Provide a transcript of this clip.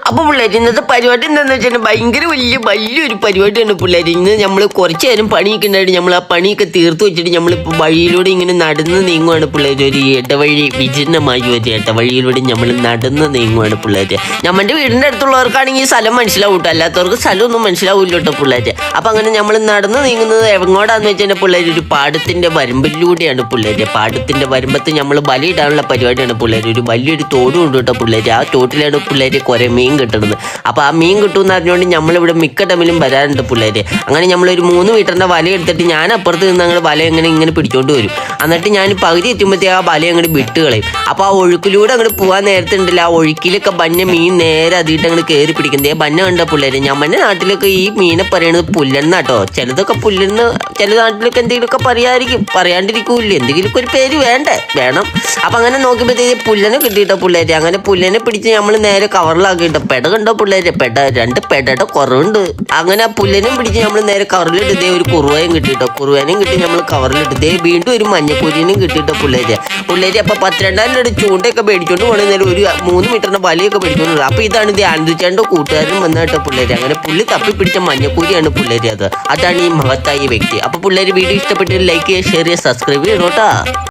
അപ്പോൾ പിള്ളേർ ഇന്നത്തെ പരിപാടി എന്താണെന്ന് വെച്ചാൽ ഭയങ്കര വലിയൊരു പരിപാടിയാണ് പിള്ളേർ. ഇന്ന് നമ്മൾ കുറച്ച് നേരം പണിയൊക്കെ ഉണ്ടായിട്ട് നമ്മൾ ആ പണിയൊക്കെ തീർത്ത് വെച്ചിട്ട് നമ്മളിപ്പോൾ വഴിയിലൂടെ ഇങ്ങനെ നടന്ന് നീങ്ങുവാണ് പിള്ളേർ. ഒരു ഇടവഴി, വിജനമായി ഒരു ഇടവഴിയിലൂടെ നമ്മൾ നടന്ന് നീങ്ങുവാണ് പിള്ളേർ. നമ്മുടെ വീടിൻ്റെ അടുത്തുള്ളവർക്കാണെങ്കിൽ ഈ സ്ഥലം മനസ്സിലാവും കേട്ടോ, അല്ലാത്തവർക്ക് സ്ഥലമൊന്നും മനസ്സിലാവില്ല കേട്ടോ പിള്ളേർ. അപ്പോൾ അങ്ങനെ നമ്മൾ നടന്ന് നീങ്ങുന്നത് എങ്ങോട്ടാന്ന് വെച്ചാൽ പിള്ളേർ ഒരു പാടത്തിൻ്റെ വരമ്പിലൂടെയാണ് പിള്ളേർ. പാടത്തിൻ്റെ വരമ്പത്ത് നമ്മൾ ബലിയിടാനുള്ള പരിപാടിയാണ് പിള്ളേർ. ഒരു വലിയൊരു തോടും ഉണ്ട് കേട്ടോ പിള്ളേർ. ആ തോട്ടിലാണ് പിള്ളേർ കുറേ മീൻ കിട്ടുന്നത്. അപ്പോൾ ആ മീൻ കിട്ടുമെന്ന് അറിഞ്ഞുകൊണ്ട് നമ്മളിവിടെ മിക്ക ടൈമിലും വരാറുണ്ട് പിള്ളേർ. അങ്ങനെ നമ്മളൊരു 3 മീറ്ററിൻ്റെ വല എടുത്തിട്ട് ഞാൻ അപ്പുറത്ത് നിന്ന് ഞങ്ങൾ വല ഇങ്ങനെ പിടിച്ചോണ്ട് വരും. എന്നിട്ട് ഞാൻ പകുതി എത്തുമ്പോഴത്തേക്ക് ആ വല അങ്ങോട്ട് വിട്ട് കളയും. അപ്പോൾ ആ ഒഴുക്കിലൂടെ അങ്ങോട്ട് പോകാൻ നേരത്തെ ഉണ്ടല്ലോ, ആ ഒഴുക്കിലൊക്കെ ബന്ന മീൻ നേരെ അതിട്ട് അങ്ങോട്ട് കയറി പിടിക്കുന്നത്. ബന്ന കണ്ട പിള്ളേർ. നമ്മുടെ നാട്ടിലൊക്കെ ഈ മീനെ പറയുന്നത് പുല്ലെന്നാട്ടോ. ചിലതൊക്കെ പുല്ലെന്ന്, ചില നാട്ടിലൊക്കെ എന്തെങ്കിലുമൊക്കെ പറയാണ്ടിരിക്കൂല്ലേ, എന്തെങ്കിലുമൊക്കെ ഒരു പേര് വേണം. അപ്പം അങ്ങനെ നോക്കിയപ്പോഴത്തേക്ക് പുല്ലനെ കിട്ടിയിട്ടോ പിള്ളേർ. അങ്ങനെ പുല്ലനെ പിടിച്ച് നമ്മൾ നേരെ കവറിലാക്കിയിട്ടോ. പെട കണ്ടോ പിള്ളേരെ, 2 പെടയുടെ കുറവുണ്ട്. അങ്ങനെ ആ പുല്ലനെയും പിടിച്ച് നമ്മൾ നേരെ കവറിലിട്ട് ദേ ഒരു കുറുവയും കിട്ടിയിട്ടോ. കുറുവനെയും കിട്ടി നമ്മൾ കവറിലിട്ട് ദേ വീണ്ടും ഒരു മഞ്ഞക്കുരിനെയും കിട്ടിയിട്ടോ പിള്ളേര്. അപ്പോൾ 12,000 ചൂണ്ടയൊക്കെ മേടിച്ചോണ്ട് പോകണമെന്നാലും ഒരു 3 മീറ്ററിന്റെ വലയൊക്കെ മേടിച്ചോണ്ട്. അപ്പോൾ ഇതാണ് ഇത് ആനന്ദിച്ചേണ്ട കൂട്ടുകാരനും വന്നിട്ടോ പിള്ളേര്. അങ്ങനെ പുള്ളി തപ്പി പിടിച്ച മഞ്ഞക്കൂരിയാണ് പിള്ളേര്. അതാണ് ഈ മഹത്തായ വ്യക്തി. അപ്പോൾ പിള്ളേര് വീഡിയോ ഇഷ്ടപ്പെട്ട് ലൈക്ക് ചെയ്യുക, ഷെയർ ചെയ്യുക, സബ്സ്ക്രൈബ് ചെയ്യണം കേട്ടോ.